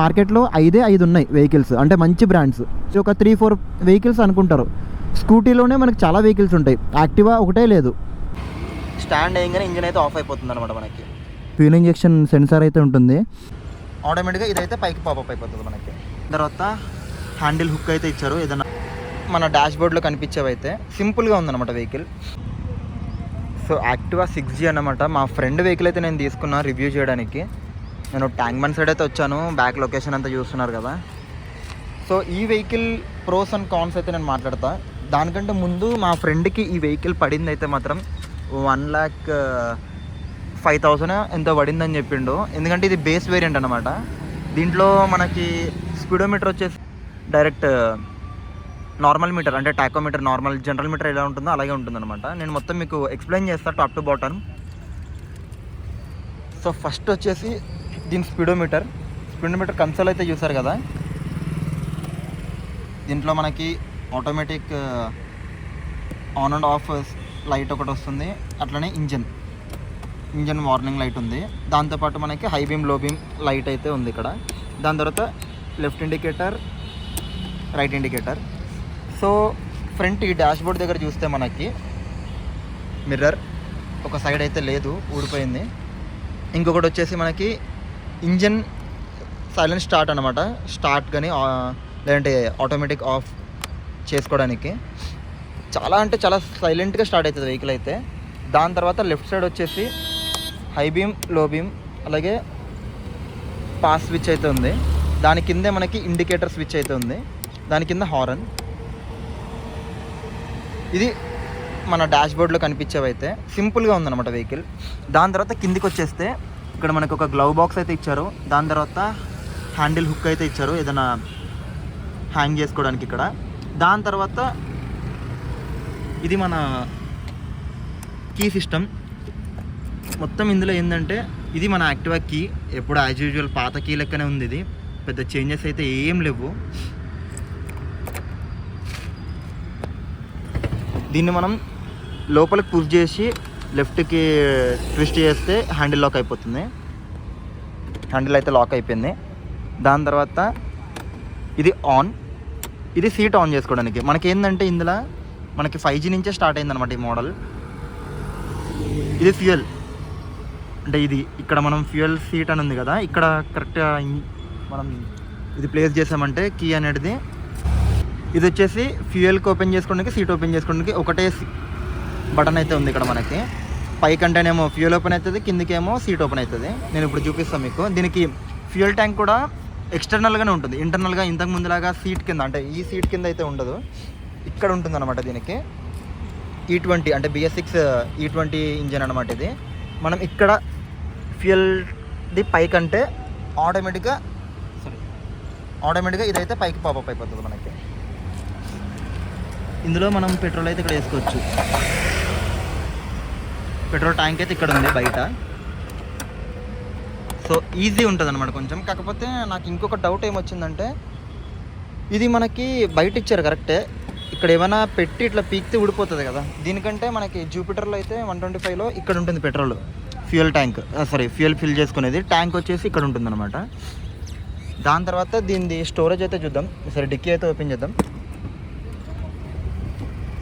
మార్కెట్లో 5 ఉన్నాయి వెహికల్స్, అంటే మంచి బ్రాండ్స్. ఒక 3-4 వెహికల్స్ అనుకుంటారు. స్కూటీలోనే మనకు చాలా వెహికల్స్ ఉంటాయి, యాక్టివా ఒకటే లేదు. స్టాండ్ వేయగానే ఇంజిన్ అయితే ఆఫ్ అయిపోతుంది అనమాట. మనకి ఫ్యూల్ ఇంజెక్షన్ సెన్సార్ అయితే ఉంటుంది. ఆటోమేటిక్గా ఇదైతే పైకి పాపప్ అయిపోతుంది మనకి. తర్వాత హ్యాండిల్ హుక్ అయితే ఇచ్చారు, ఏదైనా మన డాష్ బోర్డ్లో కనిపించేవైతే. సింపుల్గా ఉందన్నమాట వెహికల్. సో యాక్టివా 6G అన్నమాట. మా ఫ్రెండ్ వెహికల్ అయితే నేను తీసుకున్నా రివ్యూ చేయడానికి. నేను ట్యాంక్ బండ్ సైడ్ అయితే వచ్చాను, బ్యాక్ లొకేషన్ అంతా చూస్తున్నారు కదా. సో ఈ వెహికల్ ప్రోస్ అండ్ కాన్స్ అయితే నేను మాట్లాడతా. దానికంటే ముందు మా ఫ్రెండ్కి ఈ వెహికల్ పడింది అయితే మాత్రం 1,05,000 ఎంతో పడిందని చెప్పిండు. ఎందుకంటే ఇది బేస్ వేరియంట్ అనమాట. దీంట్లో మనకి స్పీడోమీటర్ వచ్చేసి డైరెక్ట్ నార్మల్ మీటర్, అంటే టాకోమీటర్, నార్మల్ జనరల్ మీటర్ ఎలా ఉంటుందో అలాగే ఉంటుందన్నమాట. నేను మొత్తం మీకు ఎక్స్ప్లెయిన్ చేస్తాను top to bottom. So first వచ్చేసి దీని స్పీడోమీటర్ కన్సోల్ అయితే చూసారు కదా. దీంట్లో మనకి automatic on and of light ఒకటి వస్తుంది, అట్లనే ఇంజన్ వార్నింగ్ లైట్ ఉంది. దాంతోపాటు మనకి హై బీమ్, లో బీమ్ లైట్ అయితే ఉంది ఇక్కడ. దాని తర్వాత left indicator, right indicator. So front ఈ డాష్ బోర్డ్ దగ్గర చూస్తే మనకి మిర్రర్ ఒక సైడ్ అయితే లేదు, ఊడిపోయింది. ఇంకొకటి వచ్చేసి మనకి ఇంజన్ సైలెంట్ స్టార్ట్ అనమాట. స్టార్ట్ కానీ లేదంటే ఆటోమేటిక్ ఆఫ్ చేసుకోవడానికి చాలా అంటే చాలా సైలెంట్గా స్టార్ట్ అవుతుంది వెహికల్ అయితే. దాని తర్వాత లెఫ్ట్ సైడ్ వచ్చేసి హై బీమ్, లో బీమ్, అలాగే పాస్ స్విచ్ అయితే ఉంది. దాని కిందే మనకి ఇండికేటర్ స్విచ్ అయితే ఉంది. దాని కింద హారన్. ఇది మన డాష్ బోర్డ్లో కనిపించేవైతే. సింపుల్గా ఉందన్నమాట వెహికల్. దాని తర్వాత కిందికి వచ్చేస్తే ఇక్కడ మనకు ఒక గ్లవ్ బాక్స్ అయితే ఇచ్చారు. దాని తర్వాత హ్యాండిల్ హుక్ అయితే ఇచ్చారు, ఏదైనా హ్యాంగ్ చేసుకోవడానికి ఇక్కడ. దాని తర్వాత ఇది మన కీ సిస్టమ్. మొత్తం ఇందులో ఏంటంటే ఇది మన యాక్టివా కీ, ఎప్పుడు యాజ్ యూజువల్ పాత కీ లెక్కనే ఉంది. ఇది పెద్ద చేంజెస్ అయితే ఏం లేవు. దీన్ని మనం లోపలికి పుష్ చేసి లెఫ్ట్కి ట్విస్ట్ చేస్తే హ్యాండిల్ లాక్ అయిపోతుంది. హ్యాండిల్ అయితే లాక్ అయిపోయింది. దాని తర్వాత ఇది ఆన్, ఇది సీట్ ఆన్ చేసుకోవడానికి. మనకి ఏంటంటే ఇందులో మనకి 5G నుంచే స్టార్ట్ అయిందనమాట ఈ మోడల్. ఇది ఫ్యూయల్, అంటే ఇది ఇక్కడ మనం ఫ్యూయల్ సీట్ అని ఉంది కదా, ఇక్కడ కరెక్ట్గా మనం ఇది ప్లేస్ చేసామంటే కీ అనేది, ఇది వచ్చేసి ఫ్యూయల్కి ఓపెన్ చేసుకోవడానికి, సీట్ ఓపెన్ చేసుకోవడానికి ఒకటే బటన్ అయితే ఉంది ఇక్కడ మనకి. పైకంటేనేమో ఫ్యూయల్ ఓపెన్ అవుతుంది, కిందకేమో సీట్ ఓపెన్ అవుతుంది. నేను ఇప్పుడు చూపిస్తాను మీకు. దీనికి ఫ్యూయల్ ట్యాంక్ కూడా ఎక్స్టర్నల్గానే ఉంటుంది, ఇంటర్నల్గా ఇంతకు ముందులాగా సీట్ కింద, అంటే ఈ సీట్ కింద అయితే ఉండదు, ఇక్కడ ఉంటుంది అనమాట. దీనికి E20 అంటే BS6 E20 ఇంజన్ అనమాట ఇది. మనం ఇక్కడ ఫ్యూయల్ది పైకంటే ఆటోమేటిక్గా ఇదైతే పైకి పాపప్ అయిపోతుంది మనకి. ఇందులో మనం పెట్రోల్ అయితే ఇక్కడ వేసుకోవచ్చు. పెట్రోల్ ట్యాంక్ అయితే ఇక్కడ ఉంది బయట. సో ఈజీ ఉంటుంది అనమాట కొంచెం. కాకపోతే నాకు ఇంకొక డౌట్ ఏమొచ్చిందంటే, ఇది మనకి బయట ఇచ్చారు కరెక్టే, ఇక్కడ ఏమైనా పెట్టి ఇట్లా పీక్తే ఊడిపోతుంది కదా. దీనికంటే మనకి జూపిటర్లో అయితే 125లో ఇక్కడ ఉంటుంది petrol fuel tank, fuel fill చేసుకునేది. ట్యాంక్ వచ్చేసి ఇక్కడ ఉంటుంది అనమాట. దాని తర్వాత దీనిది స్టోరేజ్ అయితే చూద్దాం. సరే డిక్కీ అయితే ఓపెన్ చేద్దాం.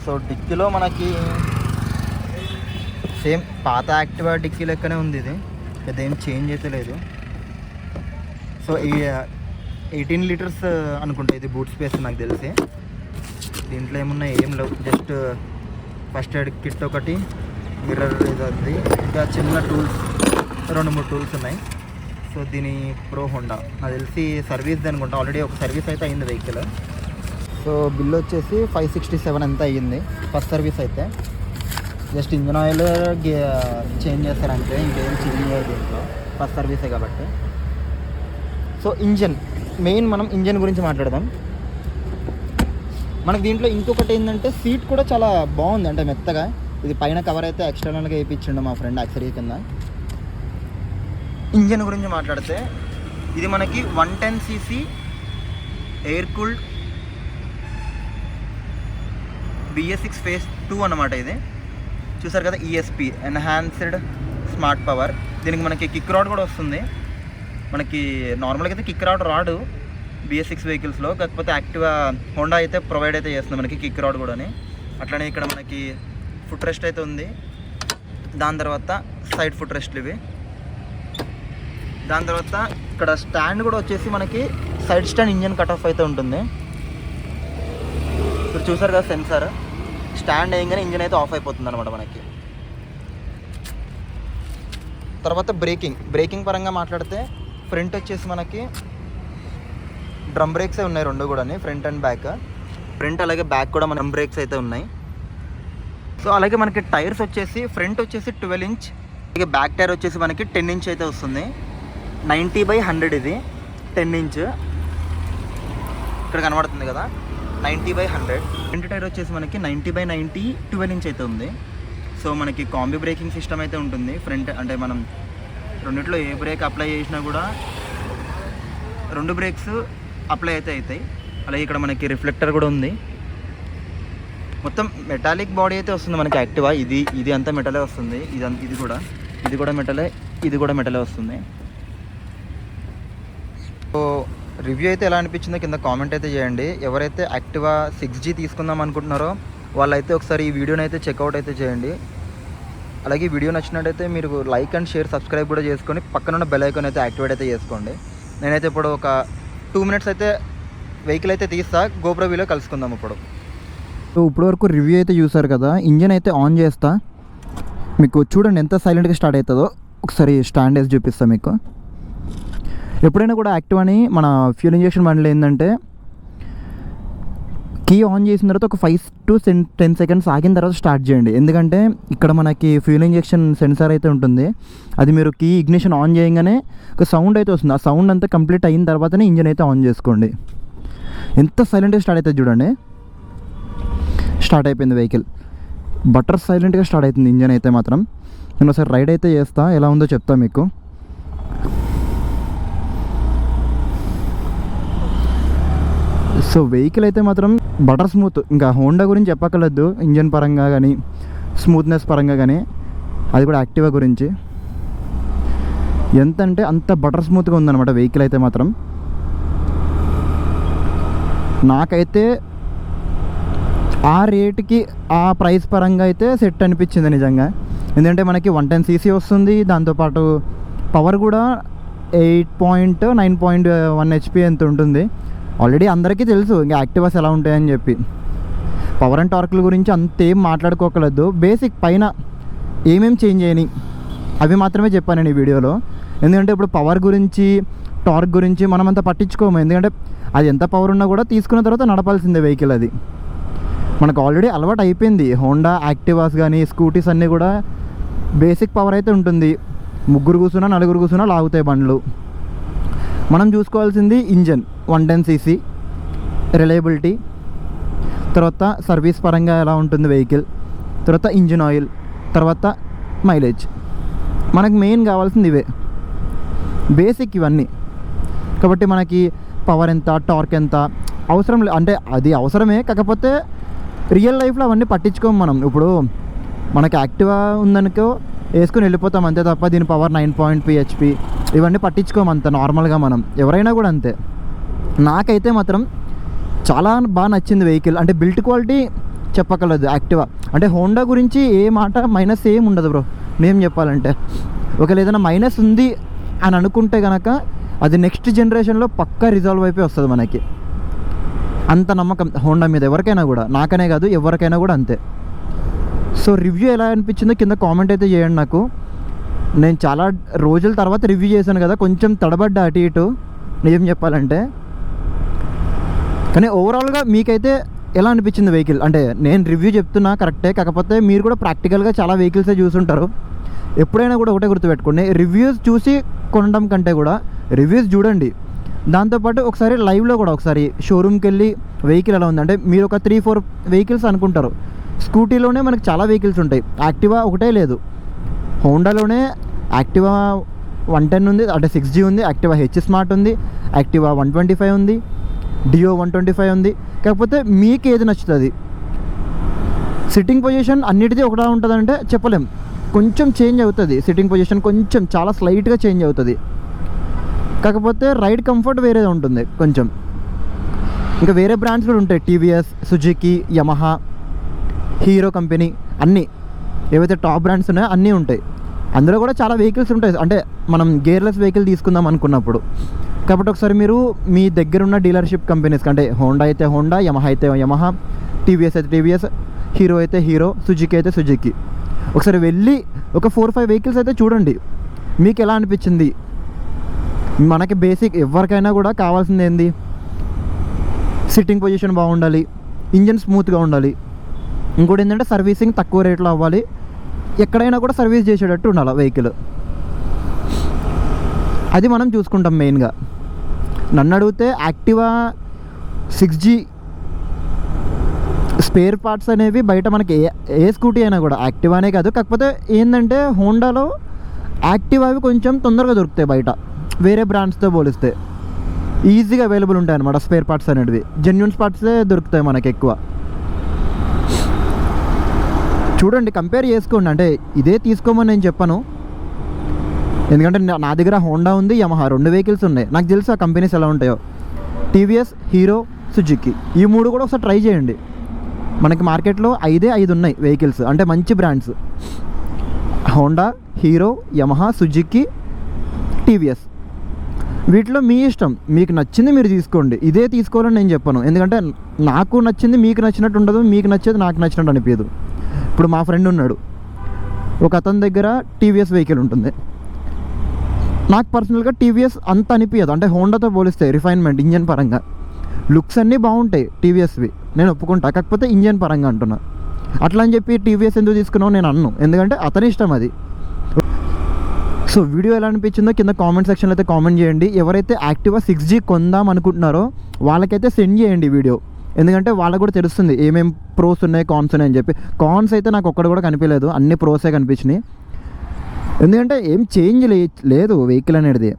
సో డిక్కీలో మనకి సేమ్ పాత యాక్టివా డిక్కీ లెక్కనే ఉంది. ఇది పెద్ద ఏం చేంజ్ అయితే లేదు. సో ఈ 18 లీటర్స్ అనుకుంటా ఇది బూట్ స్పేస్ నాకు తెలిసి. దీంట్లో ఏమున్నాయి ఏం లేవు, జస్ట్ ఫస్ట్ ఎయిడ్ కిట్ ఒకటి, మిర్రర్ ఇది, ఇంకా చిన్న టూల్స్ 2-3 టూల్స్ ఉన్నాయి. సో దీని ప్రో హోండా నాకు తెలిసి సర్వీస్ అనుకుంటా, ఆల్రెడీ ఒక సర్వీస్ అయితే అయ్యింది వెహికల్. సో బిల్ వచ్చేసి 567 ఎంత అయ్యింది ఫస్ట్ సర్వీస్ అయితే. జస్ట్ ఇంజన్ ఆయిల్ చేంజ్ చేస్తారంటే, ఇంకేం చేంజ్ చేయదు దీంట్లో, ఫస్ట్ సర్వీసే కాబట్టి. సో మెయిన్ మనం ఇంజన్ గురించి మాట్లాడదాం. మనకు దీంట్లో ఇంకొకటి ఏంటంటే సీట్ కూడా చాలా బాగుంది, అంటే మెత్తగా. ఇది పైన కవర్ అయితే ఎక్స్టర్నల్గా వేయించిండు మా ఫ్రెండ్ యాక్సరీ కింద. ఇంజన్ గురించి మాట్లాడితే ఇది మనకి 110cc air cooled BS6 phase 2 అన్నమాట. ఇది చూసారు కదా, ESP ఎన్హాన్స్డ్ స్మార్ట్ పవర్. దీనికి మనకి కిక్ రాడ్ కూడా వస్తుంది. మనకి నార్మల్గా అయితే కిక్ రాడ్ రాడు BS6 వెహికల్స్లో, కాకపోతే యాక్టివా హోండా అయితే ప్రొవైడ్ అయితే చేస్తుంది మనకి కిక్ రాడ్ కూడా. అట్లనే ఇక్కడ మనకి ఫుట్ రెస్ట్ అయితే ఉంది. దాని తర్వాత సైడ్ ఫుట్ రెస్ట్లు ఇవి. దాని తర్వాత ఇక్కడ స్టాండ్ కూడా వచ్చేసి మనకి side stand engine cut off అయితే ఉంటుంది. ఇప్పుడు చూసారు కదా సెన్సార్, స్టాండ్ వేయగానే ఇంజన్ అయితే ఆఫ్ అయిపోతుంది అనమాట మనకి. తర్వాత బ్రేకింగ్ పరంగా మాట్లాడితే ఫ్రంట్ వచ్చేసి మనకి డ్రమ్ బ్రేక్స్ ఉన్నాయి రెండు కూడా, ఫ్రంట్ అండ్ బ్యాక్. ఫ్రంట్ అలాగే బ్యాక్ కూడా మన డ్రమ్ బ్రేక్స్ అయితే ఉన్నాయి. సో అలాగే మనకి టైర్స్ వచ్చేసి ఫ్రంట్ వచ్చేసి 12 ఇంచ్, అలాగే బ్యాక్ టైర్ వచ్చేసి మనకి 10 ఇంచ్ అయితే వస్తుంది. 90/100 ఇది 10 ఇంచ్ ఇక్కడ కనబడుతుంది కదా, 90/100. ఫ్రంట్ టైర్ వచ్చేసి మనకి 90/90 12 ఇంచ్ అయితే ఉంది. సో మనకి కాంబీ బ్రేకింగ్ సిస్టమ్ అయితే ఉంటుంది ఫ్రంట్, అంటే మనం రెండిట్లో ఏ బ్రేక్ అప్లై చేసినా కూడా 2 బ్రేక్స్ అప్లై అయితే అవుతాయి. అలాగే ఇక్కడ మనకి రిఫ్లెక్టర్ కూడా ఉంది. మొత్తం మెటాలిక్ బాడీ అయితే వస్తుంది మనకి యాక్టివా. ఇది అంతా మెటలే వస్తుంది. ఇది కూడా మెటలే, ఇది కూడా మెటలే వస్తుంది. సో రివ్యూ అయితే ఎలా అనిపించిందో కింద కామెంట్ అయితే చేయండి. ఎవరైతే యాక్టివా 6G తీసుకుందాం అనుకుంటున్నారో వాళ్ళైతే ఒకసారి ఈ వీడియోని అయితే చెక్అవుట్ అయితే చేయండి. అలాగే వీడియో నచ్చినట్టయితే మీరు లైక్ అండ్ షేర్ సబ్స్క్రైబ్ కూడా చేసుకొని పక్కన ఉన్న బెల్ ఐకాన్ అయితే యాక్టివేట్ అయితే చేసుకోండి. నేనైతే ఇప్పుడు ఒక 2 మినిట్స్ అయితే వెహికల్ అయితే తీస్తా, గోప్రో వీలో కలుసుకుందాం. ఇప్పుడు వరకు రివ్యూ అయితే చూసారు కదా, ఇంజన్ అయితే ఆన్ చేస్తా, మీకు చూడండి ఎంత సైలెంట్గా స్టార్ట్ అవుతుందో. ఒకసారి స్టాండ్ వేసి చూపిస్తాను మీకు. ఎప్పుడైనా కూడా యాక్టివాని మన ఫ్యూల్ ఇంజెక్షన్ బండిలో ఏంటంటే కీ ఆన్ చేసిన తర్వాత ఒక 5 to 10 సెకండ్స్ ఆగిన తర్వాత స్టార్ట్ చేయండి. ఎందుకంటే ఇక్కడ మనకి ఫ్యూల్ ఇంజెక్షన్ సెన్సార్ అయితే ఉంటుంది, అది మీరు కీ ఇగ్నిషన్ ఆన్ చేయగానే ఒక సౌండ్ అయితే వస్తుంది. ఆ సౌండ్ అంతా కంప్లీట్ అయిన తర్వాతనే ఇంజన్ అయితే ఆన్ చేసుకోండి. ఎంత సైలెంట్గా స్టార్ట్ అవుతుంది చూడండి. స్టార్ట్ అయిపోయింది వెహికల్, బటర్ సైలెంట్గా స్టార్ట్ అవుతుంది ఇంజన్ అయితే మాత్రం. నేను ఒకసారి రైడ్ అయితే చేస్తా, ఎలా ఉందో చెప్తా మీకు. సో వెహికల్ అయితే మాత్రం బటర్ స్మూత్, ఇంకా హోండా గురించి చెప్పక్కర్లేదు ఇంజన్ పరంగా కానీ స్మూత్నెస్ పరంగా కానీ, అది కూడా యాక్టివా గురించి. ఎంత అంటే అంత బటర్ స్మూత్గా ఉందన్నమాట వెహికల్ అయితే మాత్రం. నాకైతే ఆ రేటుకి ఆ ప్రైస్ పరంగా అయితే సెట్ అనిపించింది నిజంగా. ఎందుకంటే మనకి 110cc వస్తుంది, దాంతోపాటు పవర్ కూడా 8.9.1 HP ఎంత ఉంటుంది. ఆల్రెడీ అందరికీ తెలుసు ఇంకా యాక్టివాస్ ఎలా ఉంటాయని చెప్పి. పవర్ అండ్ టార్క్ల గురించి అంతేం మాట్లాడుకోకలేదు, బేసిక్ పైన ఏమేమి చేంజ్ చేయని అవి మాత్రమే చెప్పాను నేను ఈ వీడియోలో. ఎందుకంటే ఇప్పుడు పవర్ గురించి టార్క్ గురించి మనం అంత పట్టించుకోము, ఎందుకంటే అది ఎంత పవర్ ఉన్నా కూడా తీసుకున్న తర్వాత నడపాల్సిందే వెహికల్. అది మనకు ఆల్రెడీ అలవాటు అయిపోయింది. హోండా యాక్టివాస్ కానీ స్కూటీస్ అన్నీ కూడా బేసిక్ పవర్ అయితే ఉంటుంది. 3 కూర్చున్నా 4 కూర్చున్నా లాగుతాయి బండ్లు. మనం చూసుకోవాల్సింది ఇంజన్ 110cc, రిలయబిలిటీ, తర్వాత సర్వీస్ పరంగా ఎలా ఉంటుంది వెహికల్, తర్వాత ఇంజిన్ ఆయిల్, తర్వాత మైలేజ్. మనకు మెయిన్ కావాల్సింది ఇవే బేసిక్ ఇవన్నీ. కాబట్టి మనకి పవర్ ఎంత టార్క్ ఎంత అవసరం అంటే అది అవసరమే, కాకపోతే రియల్ లైఫ్లో అవన్నీ పట్టించుకోము మనం. ఇప్పుడు మనకి యాక్టివా ఉందనుకో వేసుకుని వెళ్ళిపోతాం అంతే తప్ప దీని పవర్ 9 HP ఇవన్నీ పట్టించుకోమంత నార్మల్గా మనం, ఎవరైనా కూడా అంతే. నాకైతే మాత్రం చాలా బాగా నచ్చింది వెహికల్. అంటే బిల్ట్ క్వాలిటీ చెప్పగలదు యాక్టివా. అంటే హోండా గురించి ఏ మాట మైనస్ ఏం ఉండదు బ్రో నేను చెప్పాలంటే. ఒకవేళ ఏదైనా మైనస్ ఉంది అని అనుకుంటే కనుక అది నెక్స్ట్ జనరేషన్లో పక్కా రిజాల్వ్ అయిపోయి వస్తుంది మనకి. అంత నమ్మకం హోండా మీద ఎవరికైనా కూడా, నాకనే కాదు ఎవరికైనా కూడా అంతే. సో రివ్యూ ఎలా అనిపించిందో కింద కామెంట్ అయితే చేయండి నాకు. నేను చాలా రోజుల తర్వాత రివ్యూ చేశాను కదా, కొంచెం తడబడ్డా అటు ఇటు నిజం చెప్పాలంటే. కానీ ఓవరాల్గా మీకైతే ఎలా అనిపించింది వెహికల్? అంటే నేను రివ్యూ చెప్తున్నా కరెక్టే, కాకపోతే మీరు కూడా ప్రాక్టికల్గా చాలా వెహికల్సే చూసుంటారు. ఎప్పుడైనా కూడా ఒకటే గుర్తుపెట్టుకోండి, రివ్యూస్ చూసి కొనడం కంటే కూడా రివ్యూస్ చూడండి, దాంతోపాటు ఒకసారి లైవ్లో కూడా ఒకసారి షోరూమ్కి వెళ్ళి వెహికల్ ఎలా ఉంది అంటే మీరు ఒక 3-4 వెహికల్స్ అనుకుంటారు. స్కూటీలోనే మనకు చాలా వెహికల్స్ ఉంటాయి, యాక్టివా ఒకటే లేదు. హోండాలోనే యాక్టివా 110 ఉంది, అంటే 6G ఉంది, యాక్టివా హెచ్ స్మార్ట్ ఉంది, యాక్టివా 125 ఉంది, డియో 125 ఉంది. కాకపోతే మీకు ఏది నచ్చుతుంది? సిట్టింగ్ పొజిషన్ అన్నిటిది ఒకటా ఉంటుందంటే చెప్పలేం, కొంచెం చేంజ్ అవుతుంది సిట్టింగ్ పొజిషన్, కొంచెం చాలా స్లైట్గా చేంజ్ అవుతుంది. కాకపోతే రైడ్ కంఫర్ట్ వేరేది ఉంటుంది కొంచెం. ఇంకా వేరే బ్రాండ్స్ కూడా ఉంటాయి, TVS, Suzuki, Yamaha, hero company అన్నీ ఏవైతే టాప్ బ్రాండ్స్ ఉన్నాయో అన్నీ ఉంటాయి. అందులో కూడా చాలా వెహికల్స్ ఉంటాయి, అంటే మనం గేర్లెస్ వెహికల్ తీసుకుందాం అనుకున్నప్పుడు. కాబట్టి ఒకసారి మీరు మీ దగ్గర ఉన్న డీలర్షిప్ కంపెనీస్కి, అంటే హోండా అయితే హోండా, యమహా అయితే యమహా, టీవీఎస్ అయితే టీవీఎస్, హీరో అయితే హీరో, సుజుకి అయితే సుజుకి, ఒకసారి వెళ్ళి ఒక 4-5 వెహికల్స్ అయితే చూడండి. మీకు ఎలా అనిపించింది? మనకి బేసిక్ ఎవరికైనా కూడా కావాల్సింది ఏంది? సిట్టింగ్ పొజిషన్ బాగుండాలి, ఇంజన్ స్మూత్గా ఉండాలి, ఇంకోటి ఏంటంటే సర్వీసింగ్ తక్కువ రేట్లో అవ్వాలి, ఎక్కడైనా కూడా సర్వీస్ చేసేటట్టు ఉండాలి వెహికల్. అది మనం చూసుకుంటాం మెయిన్గా. నన్ను అడిగితే యాక్టివా 6G స్పేర్ పార్ట్స్ అనేవి బయట మనకి ఏ స్కూటీ అయినా కూడా, యాక్టివానే కాదు, కాకపోతే ఏంటంటే హోండాలో యాక్టివా అవి కొంచెం తొందరగా దొరుకుతాయి బయట వేరే బ్రాండ్స్తో పోలిస్తే. ఈజీగా అవైలబుల్ ఉంటాయి అన్నమాట స్పేర్ పార్ట్స్ అనేవి. జెన్యూన్ పార్ట్సే దొరుకుతాయి మనకి ఎక్కువ. చూడండి, కంపేర్ చేసుకోండి. అంటే ఇదే తీసుకోమని నేను చెప్పను, ఎందుకంటే నా దగ్గర హోండా ఉంది, యమహా 2 వెహికల్స్ ఉన్నాయి. నాకు తెలుసు ఆ కంపెనీస్ ఎలా ఉంటాయో. టీవీఎస్, హీరో, సుజుకి, ఈ 3 కూడా ఒకసారి ట్రై చేయండి. మనకి మార్కెట్లో 5 ఉన్నాయి వెహికల్స్, అంటే మంచి brands: Honda, hero, Yamaha, Suzuki, TVS. వీటిలో మీ ఇష్టం, మీకు నచ్చింది మీరు తీసుకోండి. ఇదే తీసుకోవాలని నేను చెప్పను, ఎందుకంటే నాకు నచ్చింది మీకు నచ్చినట్టు ఉండదు, మీకు నచ్చేది నాకు నచ్చినట్టు అనిపించదు. ఇప్పుడు మా ఫ్రెండ్ ఉన్నాడు, ఒక అతని దగ్గర టీవీఎస్ వెహికల్ ఉంటుంది. నాకు పర్సనల్గా టీవీఎస్ అంత అనిపించదు, అంటే హోండాతో పోలిస్తే రిఫైన్మెంట్, ఇంజన్ పరంగా లుక్స్ అన్నీ బాగుంటాయి టీవీఎస్వి, నేను ఒప్పుకుంటా. కాకపోతే ఇంజన్ పరంగా అంటున్నా. అట్లా అని చెప్పి టీవీఎస్ ఎందుకు తీసుకున్నావు నేను అన్ను, ఎందుకంటే అతని ఇష్టం అది. సో వీడియో ఎలా అనిపించిందో కింద కామెంట్ సెక్షన్లో అయితే కామెంట్ చేయండి. ఎవరైతే యాక్టివా 6G కొందాం అనుకుంటున్నారో వాళ్ళకైతే సెండ్ చేయండి వీడియో, ఎందుకంటే వాళ్ళకు కూడా తెలుస్తుంది ఏమేమి ప్రోస్ ఉన్నాయి, కాన్స్ ఉన్నాయి అని చెప్పి. కాన్స్ అయితే నాకు ఒక్కటి కూడా కనిపించలేదు, అన్ని ప్రోసే కనిపించినాయి. ఎందుకంటే ఏం చేంజ్ లేదు వెహికల్ అనేది,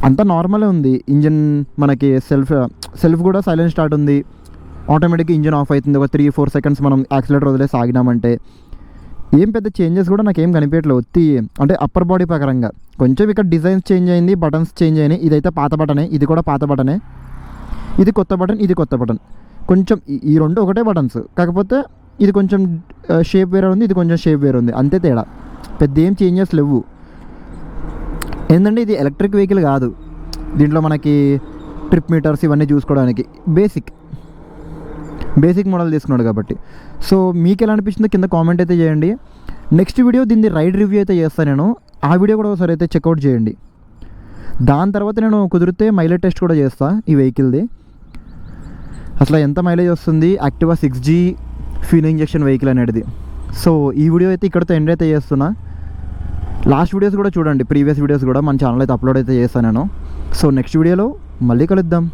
అంతా నార్మలే ఉంది. ఇంజన్ మనకి సెల్ఫ్ కూడా సైలెంట్ స్టార్ట్ ఉంది, ఆటోమేటిక్గా ఇంజన్ ఆఫ్ అవుతుంది. ఒక 3-4 సెకండ్స్ మనం యాక్సిలేటర్ వదిలేసి ఆగినామంటే ఏం పెద్ద చేంజెస్ కూడా నాకు ఏం కనిపించట్లేదు. అంటే అప్పర్ బాడీ ప్రకారంగా కొంచెం ఇక్కడ డిజైన్స్ చేంజ్ అయింది, బటన్స్ చేంజ్ అయినాయి. ఇదైతే పాత బటనే, ఇది కూడా పాత బటనే, ఇది కొత్త బటన్, ఇది కొత్త బటన్. కొంచెం ఈ 2 ఒకటే బటన్స్, కాకపోతే ఇది కొంచెం షేప్ వేరే ఉంది, ఇది కొంచెం షేప్ వేరే ఉంది, అంతే తేడా. పెద్ద ఏం చేంజెస్ లేవు. ఏంటంటే ఇది ఎలక్ట్రిక్ వెహికల్ కాదు, దీంట్లో మనకి ట్రిప్ మీటర్స్ ఇవన్నీ చూసుకోవడానికి బేసిక్ మోడల్ తీసుకున్నాడు కాబట్టి. సో మీకు ఎలా అనిపించిందో కింద కామెంట్ అయితే చేయండి. నెక్స్ట్ వీడియో దీన్ని రైడ్ రివ్యూ అయితే చేస్తాను నేను, ఆ వీడియో కూడా ఒకసారి అయితే చెక్అవుట్ చేయండి. దాని తర్వాత నేను కుదిరితే మైలేజ్ టెస్ట్ కూడా చేస్తాను ఈ వెహికల్ది, అసలు ఎంత మైలేజ్ వస్తుంది Activa 6G fuel injection vehicle అనేది. సో ఈ వీడియో అయితే ఇక్కడితో ఎండ్ అయితే చేస్తున్నా. లాస్ట్ వీడియోస్ కూడా చూడండి, ప్రీవియస్ వీడియోస్ కూడా మన ఛానల్ అయితే అప్లోడ్ అయితే చేస్తాను నేను. సో నెక్స్ట్ వీడియోలో మళ్ళీ కలుద్దాం.